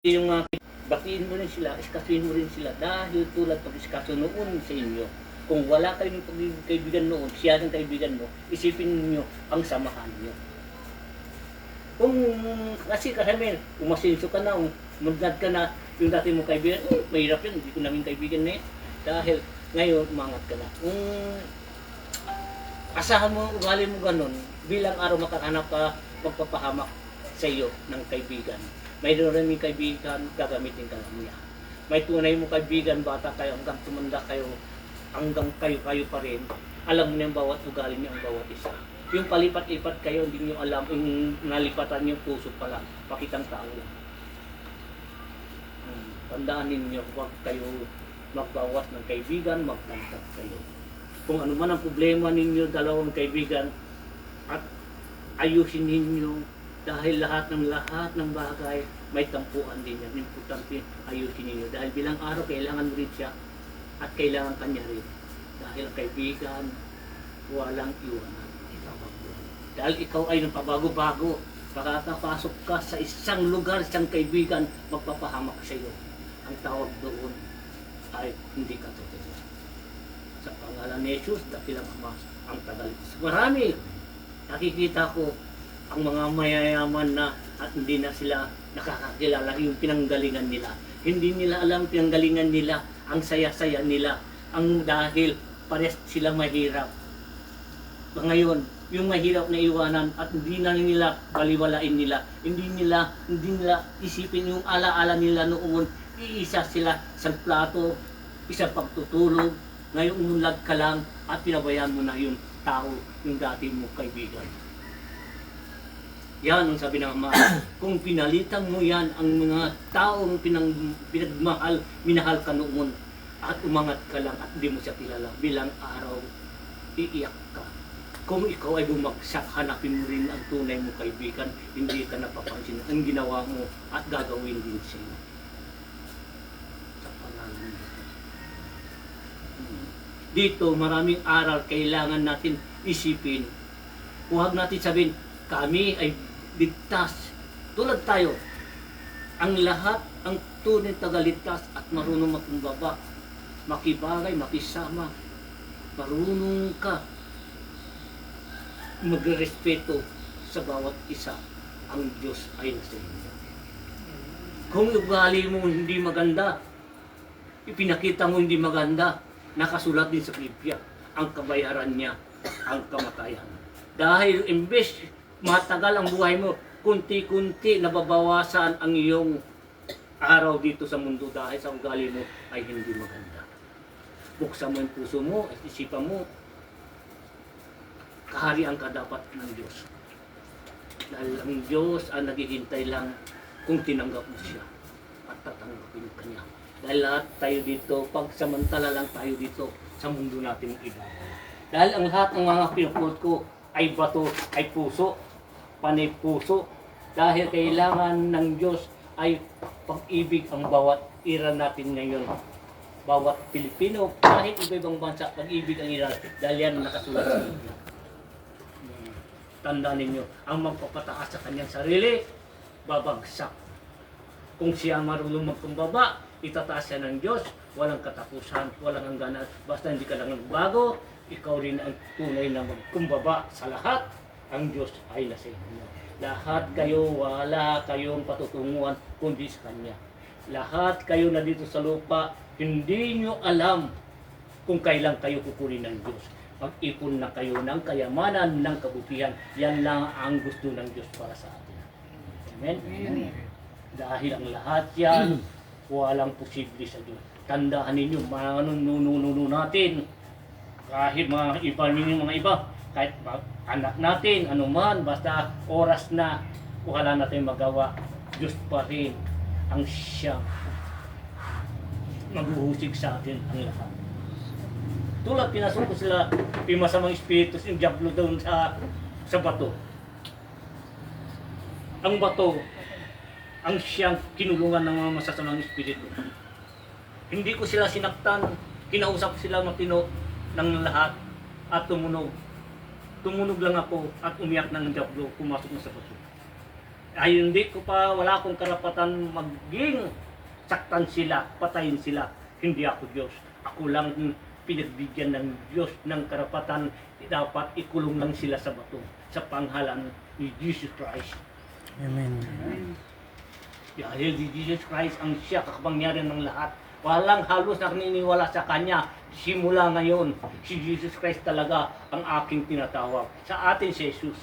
yung mga batiin mo rin sila, iskasuin mo rin sila dahil tulad pag-iskaso noon sa inyo. Kung wala kayong kaibigan noon, siya ng kaibigan mo, isipin niyo ang samahan niyo. Kung kasi kasama, umasenso ka na, umunad ka na, yung dati mo kaibigan, mahirap yun, hindi ko namin kaibigan na yun. Dahil ngayon, umangat ka na. Kung asahan mo, ugali mo ganun, bilang araw makahanap ka, magpapahamak sa iyo ng kaibigan. Mayroon rin yung kaibigan, gagamitin ka lang niya. May tunay mo kaibigan, bata kayo, hanggang tumanda kayo, hanggang kayo pa rin, alam mo na yung bawat ugali niya, ang bawat isa. Yung palipat-lipat kayo, hindi nyo alam, yung nalipatan yung puso pala, pakitang tao lang. Tandaan ninyo, huwag kayo magbawas ng kaibigan, magtangkap kayo. Kung ano man ang problema ninyo, dalawang kaibigan, at ayusin ninyo, dahil lahat ng bagay may tampuan din yan. Importante ayusin ninyo. Dahil bilang araw, kailangan mo rin siya at kailangan kanya rin. Dahil ang kaibigan, walang iwanan. Dahil ikaw ay napabago-bago, pagkakapasok ka sa isang lugar, isang kaibigan, magpapahamak sa iyo. Ang tawag doon ay hindi ka totoo. Sa pangalan ni Jesus, dakilang Ama, ang tagaligtas. Marami, nakikita ko, ang mga mayayaman na at hindi na sila nakakakilala yung pinanggalingan nila. Hindi nila alam pinanggalingan nila, ang saya-saya nila, ang dahil pares sila mahirap. Ngayon, yung mahirap na iwanan at hindi na nila baliwalain nila, hindi nila isipin yung alaala nila noon, iisa sila sa plato, isang pagtutulog, ngayon umunlad ka lang at pinabayaan mo na yung tao, yung dati mo kaibigan. Yan ang sabi ng Ama, kung pinalitan mo yan ang mga taong pinagmahal, minahal ka noon at umangat ka lang at hindi mo siya kilala, bilang araw, iiyak ka. Kung ikaw ay bumagsak, hanapin mo rin ang tunay mo kaibigan, hindi ka napapansin ang ginawa mo at gagawin din siya. Sa pangalan mo. Dito, maraming aral kailangan natin isipin. Huwag natin sabihin, kami ay ligtas. Tulad tayo, ang lahat, ang tunay tagaligtas at marunong makumbaba, makibagay, makisama, marunong ka magrespeto sa bawat isa. Ang Diyos ay nasa inyo. Kung ugali mo hindi maganda, ipinakita mo hindi maganda, nakasulat din sa Biblia, ang kabayaran niya, ang kamatayan. Dahil imbes matagal ang buhay mo, kunti-kunti nababawasan ang iyong araw dito sa mundo dahil sa ugali mo ay hindi maganda. Buksan mo yung puso mo at isipan mo, kaharian ka dapat ng Diyos. Dahil ang Diyos ang naghihintay lang kung tinanggap mo siya at tatanggapin ka niya. Dahil lahat tayo dito, pagsamantala lang tayo dito sa mundo natin iba. Dahil ang lahat ng mga pinupulot ko ay bato, ay puso, panay puso. Dahil kailangan ng Diyos ay pag-ibig ang bawat ira natin ngayon. Bawat Pilipino, kahit iba-ibang bansa, pag-ibig ang ira. Dahil yan nakasulat sa Biblia. Tandaan ninyo, ang magpapataas sa kanyang sarili, babagsak. Kung siya marunong magkumbaba, itataas siya ng Diyos, walang katapusan, walang hangganan. Basta hindi ka lang nagbago, ikaw rin ang tunay na magkumbaba sa lahat. Ang Diyos ay nasa inyo. Lahat kayo, wala kayong patutunguhan kundi sa Kanya. Lahat kayo na dito sa lupa, hindi nyo alam kung kailan kayo kukunin ng Diyos. Mag-ipon na kayo ng kayamanan, ng kabutihan. Yan lang ang gusto ng Diyos para sa atin. Amen? Amen. Dahil ang lahat yan, walang posible sa Diyos. Tandaan ninyo, mga nunununo natin, kahit mga iba, kahit anak natin, anuman, basta oras na, wala natin magawa, Diyos pa rin ang siyang maghuhusig sa atin ang lahat. Tulad pinasok ko sila, yung masamang espiritus, yung diablo doon sa bato. Ang bato, ang siyang kinulungan ng mga masasamang espiritu. Hindi ko sila sinaktan, kinausap sila matino ng lahat at tumunog. Tumunog lang ako at umiyak ng diablo, pumasok na sa bato. Ay hindi ko pa, wala akong karapatan maging saktan sila, patayin sila. Hindi ako Diyos. Ako lang pinagbigyan ng Diyos ng karapatan, dapat ikulong lang sila sa bato sa panghalan ni Jesus Christ. Amen. Dahil si Jesus Christ ang siya kakapangyarihan ng lahat. Walang halos na naniniwala sa Kanya. Simula ngayon, si Jesus Christ talaga ang aking tinatawag. Sa atin si Jesus.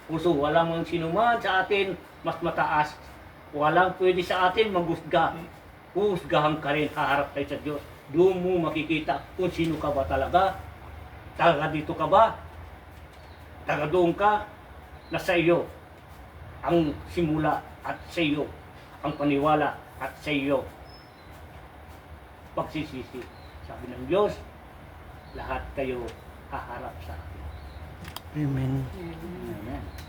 Puso, walang mga sinuman sa atin mas mataas. Walang pwede sa atin maghusga. Husgahan ka rin, haharap tayo sa Diyos. Doon mo makikita kung sino ka ba talaga. Taga dito ka ba? Taga doon ka? Nasa iyo ang simula at sa iyo ang paniwala at sa iyo pagsisisi. Sabi ng Diyos, lahat kayo haharap sa akin. Amen. Amen. Amen.